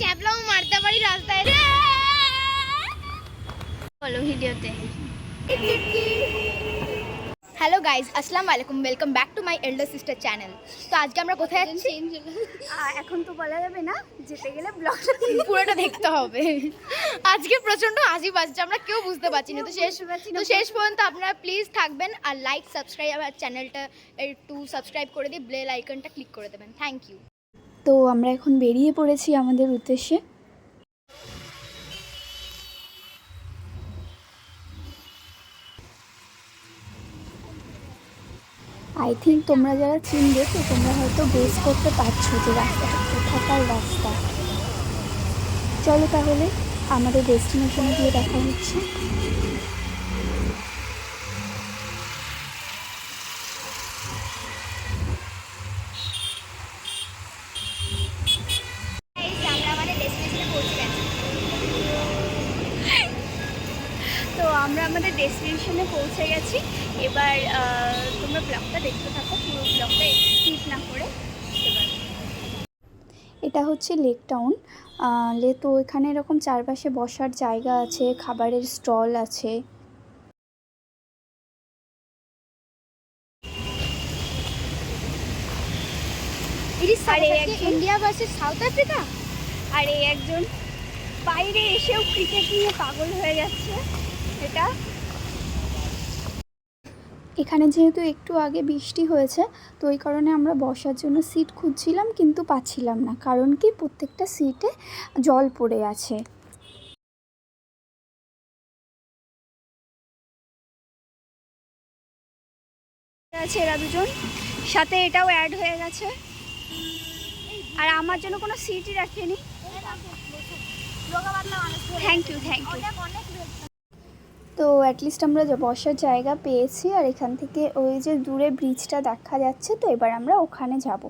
চ্যাপলাও মারতে পারি রাস্তায়। বলো ভিডিওতে। হ্যালো গাইজ, আসসালামু আলাইকুম, welcome back to my elder sister channel. তো আজকে আমরা কোথায় যাচ্ছি? এখন তো বলা যাবে না, যেতে গেলে ব্লগটা পুরোটা দেখতে হবে। আজকে প্রচন্ড হাসি পাচ্ছে, আমরা কেউ বুঝতে পারছি না। তো শেষ পর্যন্ত আপনারা প্লিজ থাকবেন আর লাইক সাবস্ক্রাইব আর চ্যানেলটা একটু সাবস্ক্রাইব করে দিয়ে বেল আইকনটা ক্লিক করে দেবেন। Thank you. তো আমরা এখন বেরিয়ে পড়েছি আমাদের উদ্দেশ্যে। আই থিঙ্ক তোমরা যারা চিনবে তো তোমরা হয়তো গেস করতে পারছো যে রাস্তাটা কোথাকার রাস্তা। চলো তাহলে আমাদের ডেস্টিনেশনে গিয়ে দেখা হচ্ছে। তো আমরা আমাদের ডেস্টিনেশনে পৌঁছে গেছি। এবার তোমরা ব্লগটা দেখতে থাকো, পুরো ব্লগটা স্কিপ না করে। এটা হচ্ছে লেক টাউন। তো এখানে এরকম চারপাশে বসার জায়গা আছে, খাবারের স্টল আছে। India versus South Africa. আর এই একজন বাইরে এসেও ক্রিকেট নিয়ে পাগল হয়ে যাচ্ছে। এখানে যেহেতু একটু আগে বৃষ্টি হয়েছে, তো এই কারণে আমরা বসার জন্য সিট খুঁজছিলাম কিন্তু পাচ্ছিলাম না, কারণ কি প্রত্যেকটা সিটে জল পড়ে আছে। এরা দুজন, সাথে এটাও অ্যাড হয়ে গেছে। আর আমার জন্য কোনো সিটই রাখেনি। Thank you. তো অ্যাটলিস্ট আমরা বসার জায়গা পেয়েছি। আর এখান থেকে ওই যে দূরে ব্রিজটা দেখা যাচ্ছে, তো এবার আমরা ওখানে যাব।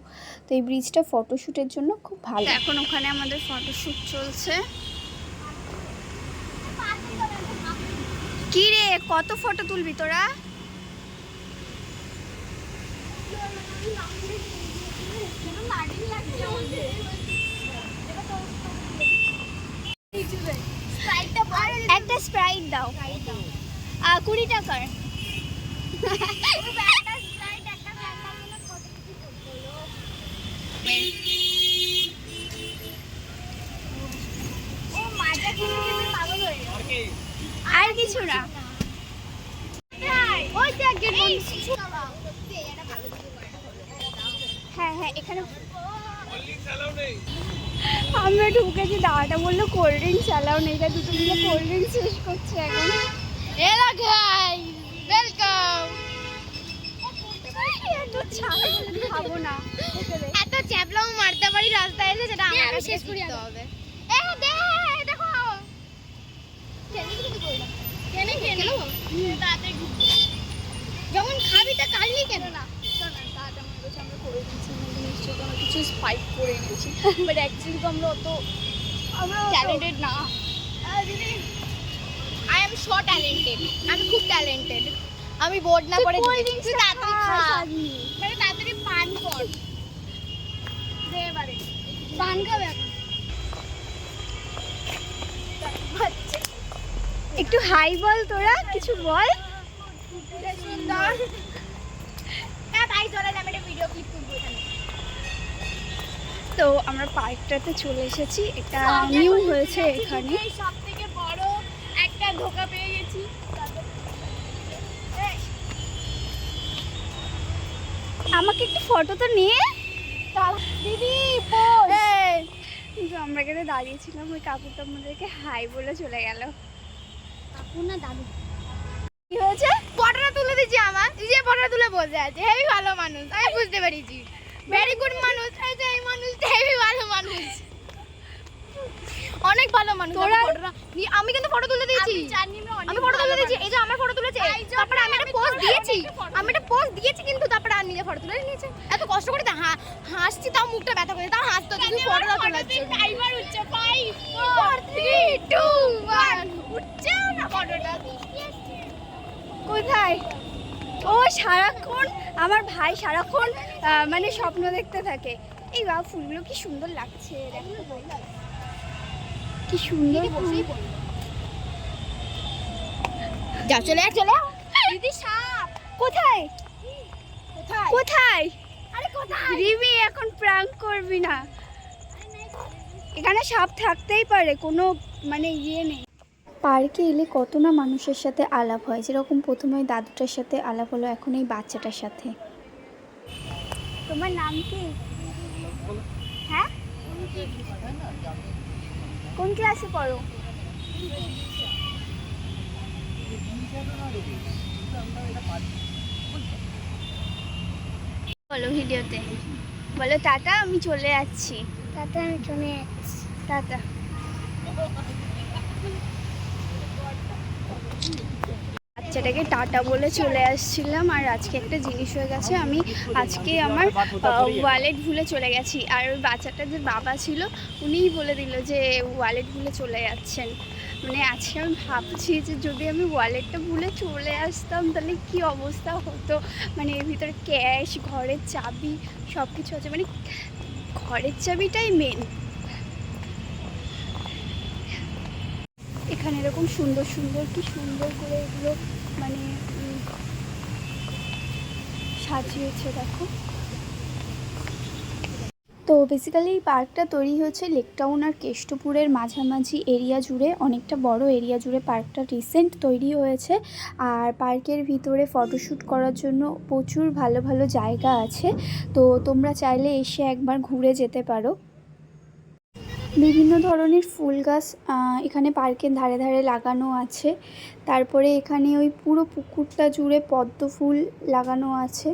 তো এই ব্রিজটা ফটোশ্যুটের জন্য খুব ভালো। এখন ওখানে আমাদের ফটোশ্যুট চলছে। কি রে, কত ফটো তুলবি তোরা? একটা স্প্রাইট দাও, 20 টাকার। আর কিছু না। হ্যাঁ, এখানে আমরা ঢুকেছি, দাদাটা বললো কোল্ড ড্রিঙ্কস অ্যালাউ নেই। দুটো মিলে কোল্ড ড্রিঙ্কস শেষ করছে এখন। খাবো না, এত চ্যাপলাও মারতে পারি রাস্তায় এসে, সেটা আমাকে শেষ করতে হবে। দেখো যখন খাবি তা কাটলি কেন না? কিছু স্পাইক করে এনেছি, বাট অ্যাকচুয়ালি তো আমরা ট্যালেন্টেড না। আই এম সো ট্যালেন্টেড, আমি খুব ট্যালেন্টেড। আমি বোর্ড না করে তুই তাড়াতাড়ি খা, মানে তাড়াতাড়ি পান কর। দে এবারে পান খাবে এখন। একটু হাই বল, তোরা কিছু বল। সুন্দর। হ্যাঁ ভাই, চলে আমি একটা ভিডিও ক্লিপ করবো এখানে। তো আমরা পার্কটাতে চলে এসেছি। এটা নিউ হয়েছে এখানে। সবথেকে বড় একটা ধোকা পেয়ে গেছি। আমাকে একটু ফটো তো নিয়ে দিদি কিন্তু আমরা এখানে দাঁড়িয়েছিলাম, ওই কাকুটা আমাদেরকে হাই বলে চলে গেল। কাকু না দাদু? কি হয়েছে? ফটোটা তুলে দিচ্ছি আমার, যে ফটোটা তুলে বসে আছে। হেভি ভালো মানুষ, আমি বুঝতে পেরেছি। ভেরি গুড মানুষ, এই মানুষটা হেভি ভালো মানুষ, অনেক ভালো মানুষ। আমি কিন্তু ফটো তুলে দিয়েছি, আমি ফটো তুলে দিয়েছি। এই যে আমার ফটো তুলেছে, তারপরে আমি একটা পোস্ট দিয়েছি, কিন্তু তারপরে আর নিজে ফটো তুলে নিয়েছে। এত কষ্ট করে হাসছি, তাও মুখটা ব্যথা করে, তাও হাসতো। তুমি ফটোটা তোলাচ্ছ। টাইমার হচ্ছে 5 4 3 2 1 উঠছে না ফটোটা। কোথায়? ও সারাক্ষণ আমার ভাই সারাক্ষণ মানে স্বপ্ন দেখতে থাকে। এই বাবা, ফুলগুলো কি সুন্দর লাগছে, দেখো। কি সুন্দর। যাও চলে দিদি সাপ কোথায় কোথায় কোথায়? আরে কোথায় রিমি এখন প্র্যাঙ্ক করবি না, এখানে সাপ থাকতেই পারে, কোনো মানে ইয়ে নেই। পার্কে এলে কত না মানুষের সাথে আলাপ হয়, যেরকম প্রথমে ওই দাদুটার সাথে আলাপ হলো, এখন এই বাচ্চাটার সাথে। তোমার নাম কি? হ্যাঁ, কোন ক্লাসে পড়ো? বলো ভিডিওতে, বলো টাটা, আমি চলে যাচ্ছি। টাটা আমি চলে যাচ্ছি টাটা। বাচ্চাটাকে টাটা বলে চলে আসছিলাম, আর আজকে একটা জিনিস হয়ে গেছে, আমি আজকে আমার ওয়ালেট ভুলে চলে গেছি, আর ওই বাচ্চাটার যে বাবা ছিল উনিই বলে দিল যে ওয়ালেট ভুলে চলে যাচ্ছেন। মানে আজকে আমি ভাবছি যে যদি আমি ওয়ালেটটা ভুলে চলে আসতাম তাহলে কি অবস্থা হতো। মানে এর ভিতরে ক্যাশ, ঘরের চাবি সব কিছু আছে, মানে ঘরের চাবিটাই মেন। এখানে এরকম সুন্দর সুন্দর, কি সুন্দর করে এগুলো মানে সাজিয়েছে দেখো। তো বেসিক্যালি এই পার্কটা তৈরি হয়েছে লেকটাউন আর কেষ্টপুরের মাঝামাঝি এরিয়া জুড়ে, অনেকটা বড় এরিয়া জুড়ে পার্কটা রিসেন্ট তৈরি হয়েছে। আর পার্কের ভিতরে ফটোশ্যুট করার জন্য প্রচুর ভালো ভালো জায়গা আছে, তো তোমরা চাইলে এসে একবার ঘুরে যেতে পারো। বিভিন্ন ধরনের ফুল গাছ এখানে পার্কের ধারে ধারে লাগানো আছে। তারপরে এখানে ওই পুরো পুকুরটা জুড়ে পদ্ম ফুল লাগানো আছে।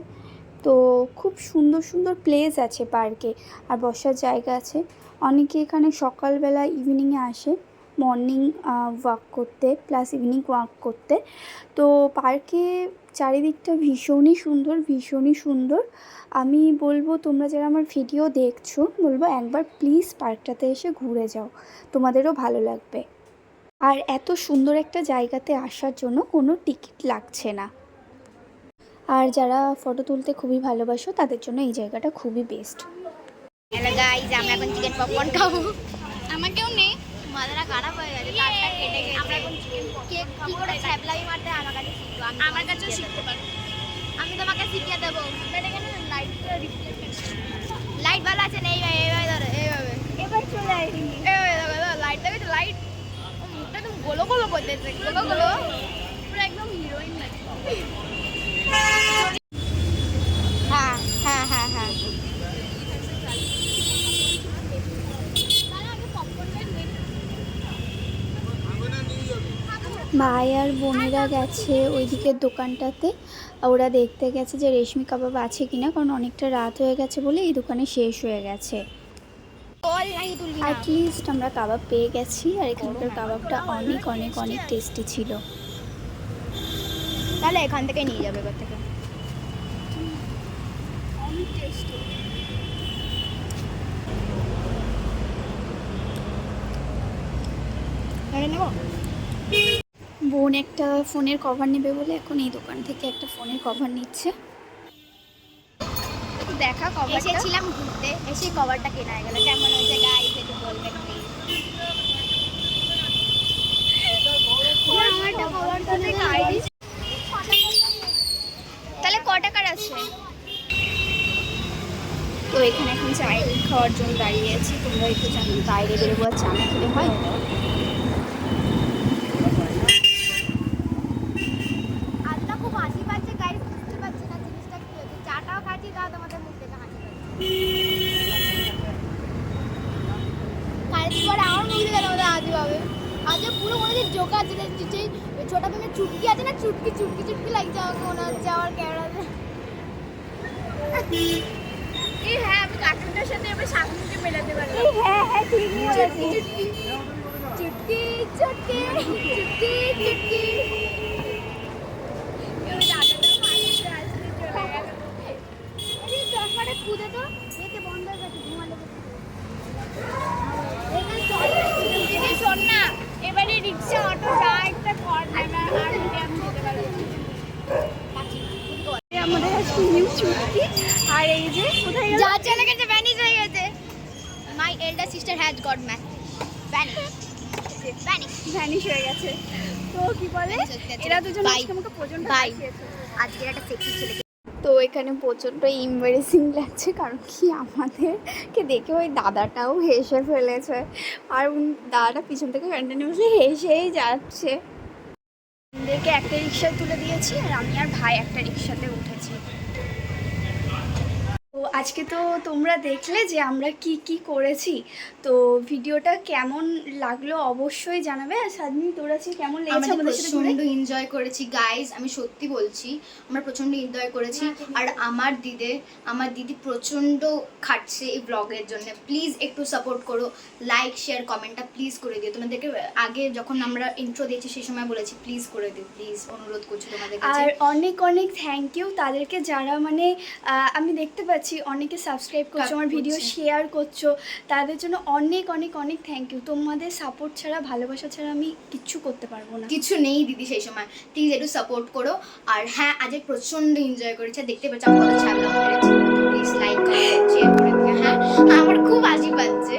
তো খুব সুন্দর সুন্দর প্লেস আছে পার্কে, আর বসার জায়গা আছে। অনেকে এখানে সকালবেলা ইভিনিংয়ে আসে মর্নিং ওয়াক করতে প্লাস ইভিনিং ওয়াক করতে। তো পার্কে চারিদিকটা ভীষণই সুন্দর, ভীষণই সুন্দর। আমি বলবো তোমরা যারা আমার ভিডিও দেখছো, বলবো একবার প্লিজ পার্কটাতে এসে ঘুরে যাও, তোমাদেরও ভালো লাগবে। আর এত সুন্দর একটা জায়গাতে আসার জন্য কোনো টিকিট লাগছে না। আর যারা ফটো তুলতে খুবই ভালোবাসো তাদের জন্য এই জায়গাটা খুবই বেস্ট। হ্যালো গাইস, আমরা এখন চিকেন পপকর্ন খাবো। আমাকেও নে, মাথাটা খারাপ হয়ে গেছে, তারটা কেটে গেছে। আমরা এখন চিকেন কেক কি করে ছ্যাবলাই মারতে আমার কাছে শিখবো, আমার কাছেও শিখতে পারো। আমি তোমাকে শিখিয়ে দেবো। এখানে লাইটটা রিফ্লেক্ট, লাইট ভালো আছে না? এইভাবে ধরো, এইভাবে এবার চলে আসি, এইভাবে দেখো, লাইট দেখো, লাইট মুখটা তো গোলো গোলো করতেছে, গোলো গোলো, পুরো একদম হিরোইন লাগে। হ্যাঁ হ্যাঁ হ্যাঁ হ্যাঁ, ভাই আর বোনেরা গেছে ওইদিকের দোকানটাতে, ওরা দেখতে গেছে যে রেশমি কাবাব আছে কিনা, কারণ অনেকটা রাত হয়ে গেছে বলে এই দোকানে শেষ হয়ে গেছে। অ্যাটলিস্ট আমরা কাবাব পেয়ে গেছি, আর এখানকার কাবাবটা অনেক অনেক অনেক টেস্টি ছিল। তাহলে এখান থেকে নিয়ে যাবে, এবার থেকে অনেক টেস্টি। নেবো। বোন একটা ফোনের কভার নেবে বলে এখন এই দোকান থেকে একটা ফোনের কভার নিচ্ছে। দেখা কভার এসেছিলাম ঘুরতে, এসে কভারটা কেনা হয়ে গেল। কেমন হয়েছে গাইস একটু বলবেন প্লিজ। আমারটা কভার কিনে খাই। তাহলে ক টাকার আছে? তো এখানে এখন চাই খাওয়ার জন্য দাঁড়িয়ে আছি। তোমরা একটু জানো বাইরে বেরোবো আর চা না খেলে হয়? আজটা খুব হাসি পাচ্ছে গাইস, বুঝতে পারছি না জিনিসটা কি হচ্ছে। চাটাও খাচ্ছি, তাও তোমাদের মুখ দেখে হাসি পাচ্ছে। কালকে পরে আমার মুখ দেখে তোমাদের হাসি পাবে। আজ পুরো মনে হচ্ছে জোকার, যেটা ছোটা ভীমের চুটকি আছে না, চুটকি চুটকি চুটকি লাগছে আমাকে, মনে হচ্ছে আমার ক্যামেরাতে। এই হ্যাঁ, আমি কার্টুনটার সাথে এবার শাকমুখে মেলাতে পারি। হ্যাঁ হ্যাঁ ঠিক বলেছি। চুটকি চুটকি চুটকি চুটকি চুটকি। এবার দাদাটা হাসতে হাসতে চলে গেল। এই চশমাটা খুঁজে তো, এতে বন্ধ হয়ে গেছে, ধোঁয়া লেগেছে। দিদি শোন না, এবারে রিক্সা অটো যা একটা কর না, আর মিডিয়াম যেতে পারবে। আমাদের আজকে নিউ চুটকি, আর এই যে কোথায় গেল? যা চলে গেছে, ভ্যানিশ হয়ে গেছে। My elder sister has got man vanish. যে ভ্যানিশ হয়ে গেছে। তো কি বলে এরা দুজন আজকে আমাকে প্রচন্ড হাসিয়েছে। আজকের একটা সেক্সি ছেলে। তো এখানে প্রচণ্ড ইম্বারেসিং লাগছে, কারণ কি আমাদেরকে দেখে ওই দাদাটাও হেসে ফেলেছে, আর দাদাটা পিছন থেকে কন্টিনিউসলি হেসেই যাচ্ছে। আমাদেরকে একটা রিক্সায় তুলে দিয়েছি, আর আমি আর ভাই একটা রিক্সাতে উঠেছি। তো আজকে তো তোমরা দেখলে যে আমরা কি কি করেছি, তো ভিডিওটা কেমন লাগলো অবশ্যই জানাবে। আর সাদনি তোর আজকে কেমন লেগেছে আমাদের সাথে ঘুরে? প্রচন্ড এনজয় করেছি গাইস, আমি সত্যি বলছি আমরা প্রচন্ড এনজয় করেছি। আর আমার দিদি প্রচন্ড খাটছে এই ব্লগের জন্য। প্লিজ একটু সাপোর্ট করো, লাইক শেয়ার কমেন্টটা প্লিজ করে দিও। তোমাদেরকে আগে যখন আমরা ইন্ট্রো দিয়েছি সেই সময় বলেছি প্লিজ করে দিও, প্লিজ অনুরোধ করছি তোমাদের কাছে। আর অনেক অনেক থ্যাংক ইউ তাদেরকে যারা মানে আমি দেখতে পাচ্ছি অনেকে সাবস্ক্রাইব করছো, আমার ভিডিও শেয়ার করছো, তাদের জন্য অনেক অনেক অনেক থ্যাংক ইউ। তোমাদের সাপোর্ট ছাড়া, ভালোবাসা ছাড়া আমি কিচ্ছু করতে পারবো না। কিছু নেই দিদি সেই সময়, প্লিজ একটু সাপোর্ট করো। আর হ্যাঁ, আজ প্রচন্ড এনজয় করেছি, দেখতে পাচ্ছি আমি কত ছাড়লাম, প্লিজ লাইক শেয়ার করে দিও। হ্যাঁ, আমার খুব হাসি পাচ্ছে।